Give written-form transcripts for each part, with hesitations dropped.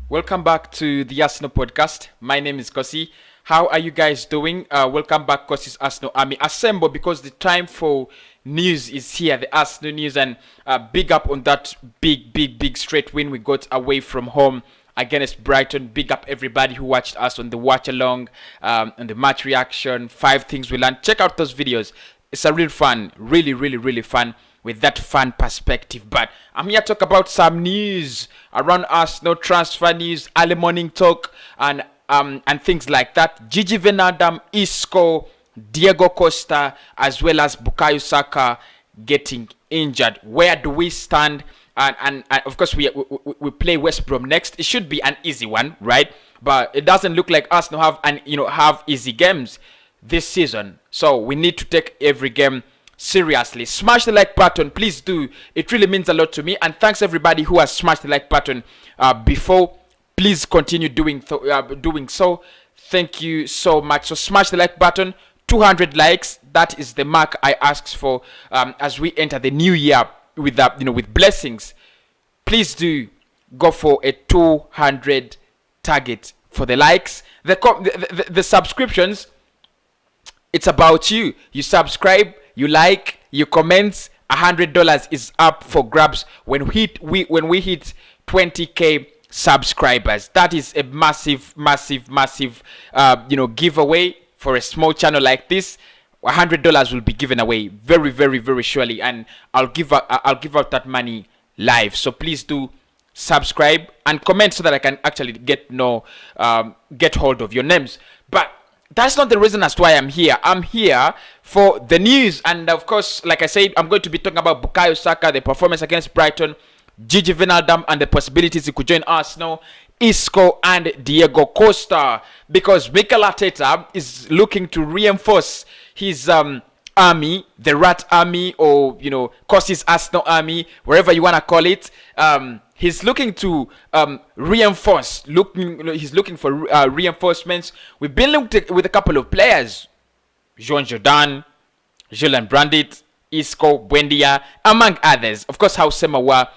Welcome back to the Arsenal podcast. My name is Costa. How are you guys doing? Welcome back, Costa's Arsenal Army. Assemble because the time for news is here, the Arsenal news, and big up on that big straight win we got away from home against Brighton. Big up everybody who watched us on the watch along, and the match reaction, 5 things we learned. Check out those videos. It's a real fun, really fun with that fan perspective. But I'm here to talk about some news around us, no transfer news, early morning talk, and things like that. Gigi Wijnaldum, ISCO, Diego Costa, as well as Bukayo Saka getting injured. Where do we stand? And of course we play West Brom next. It should be an easy one, right? But it doesn't look like us have easy games this season. So we need to take every game seriously. Smash the like button, please do. It really means a lot to me. And thanks everybody who has smashed the like button before. Please continue doing so. Thank you so much. So smash the like button. 200 likes. That is the mark I asked for as we enter the new year with with blessings. Please do go for a 200 target for the likes. The subscriptions. It's about you. You subscribe, you like, you comment. $100 is up for grabs when we hit 20k subscribers. That is a massive giveaway for a small channel like this. $100 will be given away very surely, and I'll give out that money live. So please do subscribe and comment so that I can actually get hold of your names. But that's not the reason as to why I'm here. I'm here for the news, and of course, like I said, I'm going to be talking about Bukayo Saka, the performance against Brighton, Gigi Wijnaldum, and the possibilities he could join Arsenal, ISCO, and Diego Costa, because Mikel Arteta is looking to reinforce his army, the Rat Army, or Costa's Arsenal Army, wherever you want to call it. He's looking to reinforce. He's looking for reinforcements. We've been linked with a couple of players, Jean Jordan, Julian Brandit, Isco, Buendia, among others. Of course, how Semawa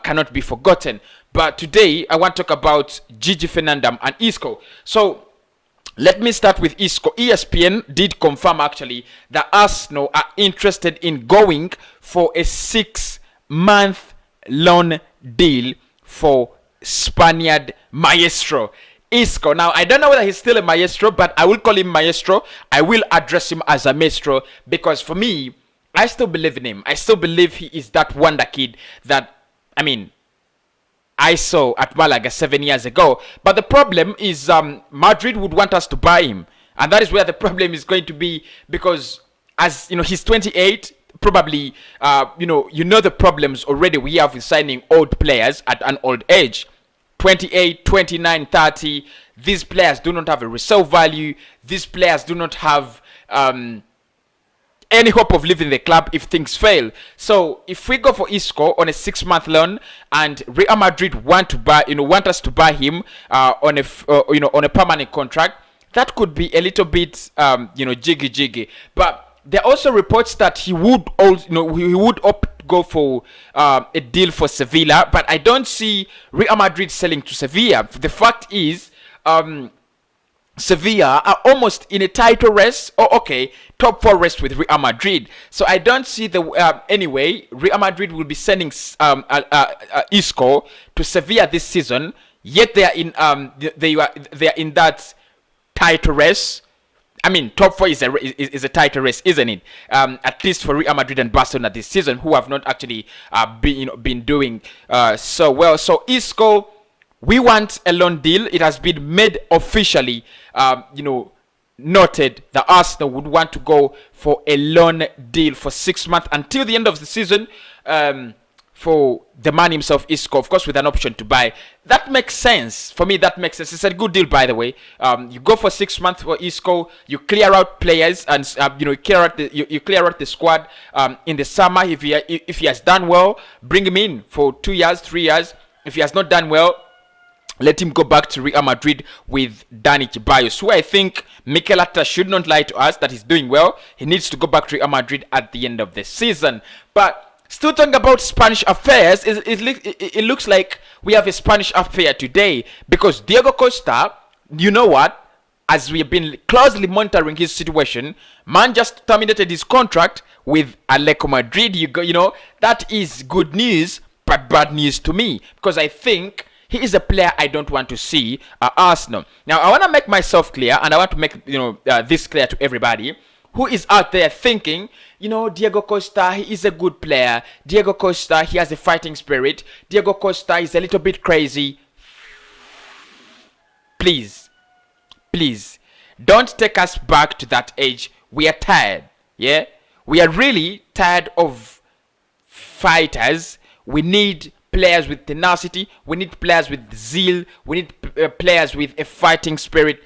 cannot be forgotten. But today, I want to talk about Gigi Wijnaldum and Isco. So let me start with Isco. ESPN did confirm actually that Arsenal are interested in going for a 6-month loan deal for Spaniard maestro Isco. Now, I don't know whether he's still a maestro, but I will call him maestro. I will address him as a maestro because for me, I still believe in him. I still believe he is that wonder kid that, I saw at Malaga 7 years ago. But the problem is Madrid would want us to buy him. And that is where the problem is going to be, because as he's 28, probably the problems already we have with signing old players at an old age. 28, 29, 30. These players do not have a resale value. These players do not have any hope of leaving the club if things fail. So if we go for Isco on a 6-month loan, and Real Madrid want us to buy him on a permanent contract, that could be a little bit jiggy. But there are also reports that he would go for a deal for Sevilla, but I don't see Real Madrid selling to Sevilla. The fact is, Sevilla are almost in a title race, top 4 race with Real Madrid. So I don't see anyway. Real Madrid will be sending Isco to Sevilla this season. Yet they are in in that title race. Top 4 is a title race, isn't it? At least for Real Madrid and Barcelona this season, who have not actually been doing so well. So Isco, we want a loan deal. It has been made officially, noted that Arsenal would want to go for a loan deal for 6 months until the end of the season. For the man himself, Isco, of course, with an option to buy. That makes sense. For me, that makes sense. It's a good deal, by the way. You go for 6 months for Isco. You clear out players, and you clear out the squad in the summer. If he has done well, bring him in for 2 years, 3 years. If he has not done well, let him go back to Real Madrid with Dani Ceballos, who I think Mikel Arteta should not lie to us that he's doing well. He needs to go back to Real Madrid at the end of the season. But Still talking about Spanish affairs, it looks like we have a Spanish affair today because Diego Costa, you know what? As we have been closely monitoring his situation, man just terminated his contract with Atletico Madrid. You know, that is good news, but bad news to me because I think he is a player I don't want to see at Arsenal. Now, I want to make myself clear, and I want to make this clear to everybody who is out there thinking, Diego Costa, he is a good player. Diego Costa, he has a fighting spirit. Diego Costa is a little bit crazy. Please, don't take us back to that age. We are tired, yeah? We are really tired of fighters. We need players with tenacity. We need players with zeal. We need players with a fighting spirit.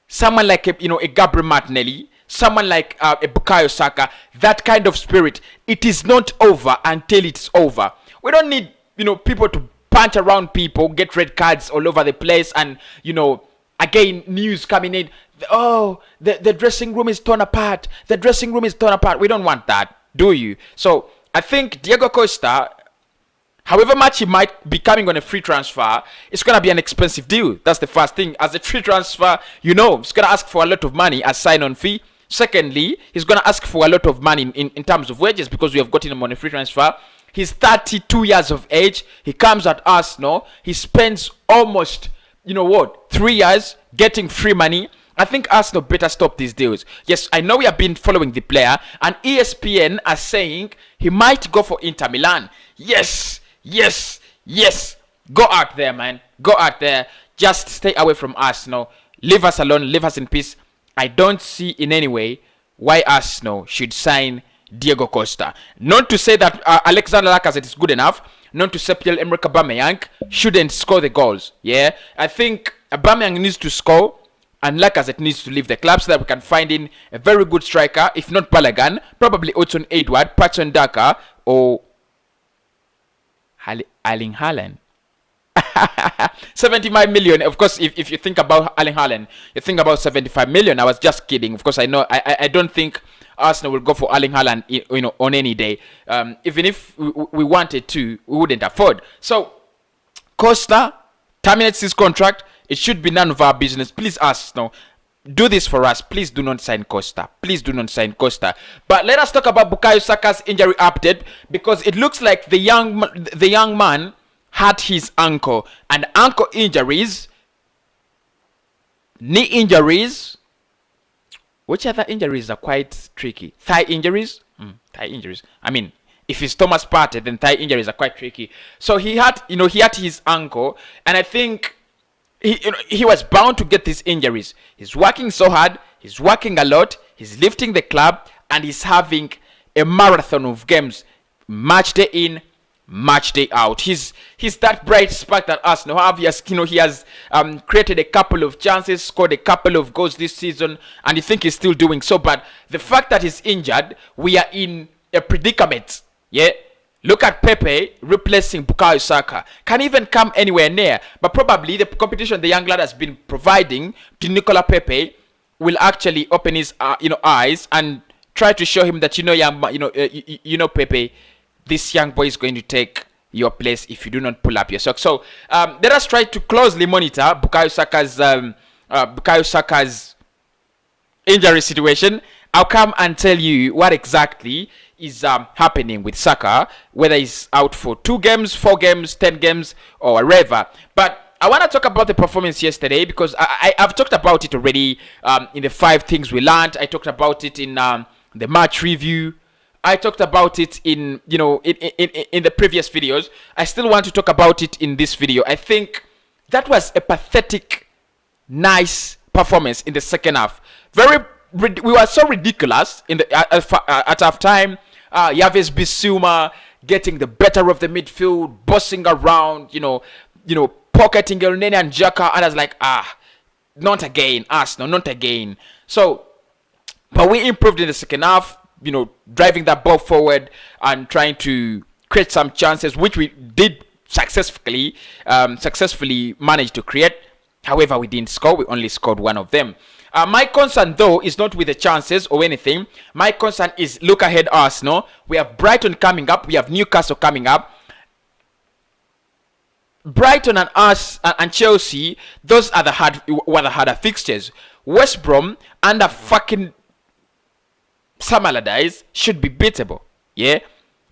Someone like a Gabriel Martinelli, someone like a Bukayo Saka. That kind of spirit. It is not over until it's over. We don't need people to punch around people, get red cards all over the place, and again news coming in. Oh, the dressing room is torn apart. The dressing room is torn apart. We don't want that, do you? So I think Diego Costa, however much he might be coming on a free transfer, it's going to be an expensive deal. That's the first thing. As a free transfer, he's going to ask for a lot of money as sign-on fee. Secondly, he's going to ask for a lot of money in terms of wages because we have gotten him on a free transfer. He's 32 years of age. He comes at Arsenal. He spends almost, 3 years getting free money. I think Arsenal better stop these deals. Yes, I know we have been following the player, and ESPN are saying he might go for Inter Milan. Yes. Go out there, man. Go out there. Just stay away from Arsenal. Leave us alone. Leave us in peace. I don't see in any way why Arsenal should sign Diego Costa. Not to say that Alexander Lacazette is good enough. Not to say Pierre-Emerick Aubameyang shouldn't score the goals. Yeah, I think Aubameyang needs to score, and Lacazette needs to leave the club so that we can find in a very good striker. If not Balogun, probably Hudson Edward, Patson Daka, or Erling Haaland. 75 million. Of course, if you think about Erling Haaland, you think about 75 million. I was just kidding. Of course, I know. I don't think Arsenal will go for Erling Haaland, on any day. Even if we wanted to, we wouldn't afford. So, Costa terminates his contract. It should be none of our business. Please, Arsenal, do this for us. Please do not sign Costa. Please do not sign Costa. But let us talk about Bukayo Saka's injury update, because it looks like the young man hurt his ankle, and ankle injuries, knee injuries, which other injuries are quite tricky? Thigh injuries? Thigh injuries. I mean, if it's Thomas Partey, then thigh injuries are quite tricky. So he hurt his ankle, and I think he was bound to get these injuries. He's working so hard, he's working a lot, he's lifting the club, and he's having a marathon of games, match day in, match day out. He's that bright spark that Arsenal have. He has created a couple of chances, scored a couple of goals this season, and you think he's still doing so. But the fact that he's injured, we are in a predicament. Yeah. Look at Pepe replacing Bukayo Saka. Can't even come anywhere near. But probably the competition the young lad has been providing to Nicola Pepe will actually open his eyes and try to show him that Pepe, this young boy is going to take your place if you do not pull up your socks. So let us try to closely monitor Bukayo Saka's injury situation. I'll come and tell you what exactly is happening with Saka, whether he's out for 2 games, 4 games, 10 games, or whatever. But I want to talk about the performance yesterday, because I've talked about it already in the 5 things we learned. I talked about it in the match review. I talked about it in the previous videos. I still want to talk about it in this video. I think that was a pathetic, nice performance in the second half. We were so ridiculous at half time. Yves Bissouma getting the better of the midfield, bossing around, pocketing El Nene and Xhaka, and I was like, not again, Arsenal, not again. So, but we improved in the second half, driving that ball forward and trying to create some chances, which we did successfully manage to create. However, we didn't score. We only scored one of them. My concern, though, is not with the chances or anything. My concern is look ahead Arsenal. We have Brighton coming up. We have Newcastle coming up. Brighton and us and Chelsea, those are the harder fixtures. West Brom under fucking Sam Allardyce should be beatable. Yeah,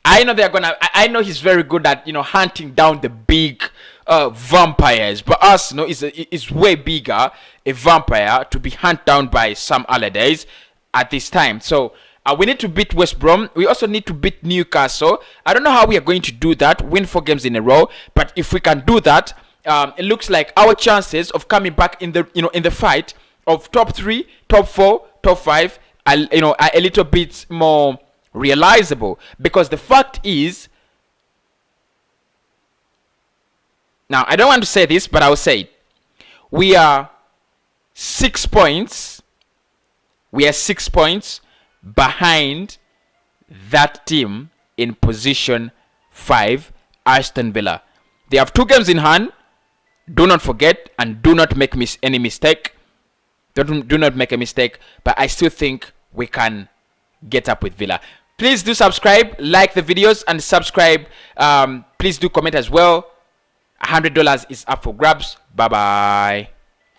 I know they're gonna. I know he's very good at hunting down the big vampires, but Arsenal is way bigger a vampire to be hunted down by Sam Allardyce at this time. So we need to beat West Brom. We also need to beat Newcastle. I don't know how we are going to do that, win 4 games in a row, but if we can do that, it looks like our chances of coming back in the in the fight of top 3, top 4, top 5 are a little bit more realizable, because the fact is, now I don't want to say this, but I'll say it. We are 6 points. We are 6 points behind that team in position 5, Aston Villa. They have 2 games in hand. Do not forget and do not make any mistake. Do not make a mistake. But I still think we can get up with Villa. Please do subscribe, like the videos, and subscribe. Please do comment as well. $100 is up for grabs. Bye bye.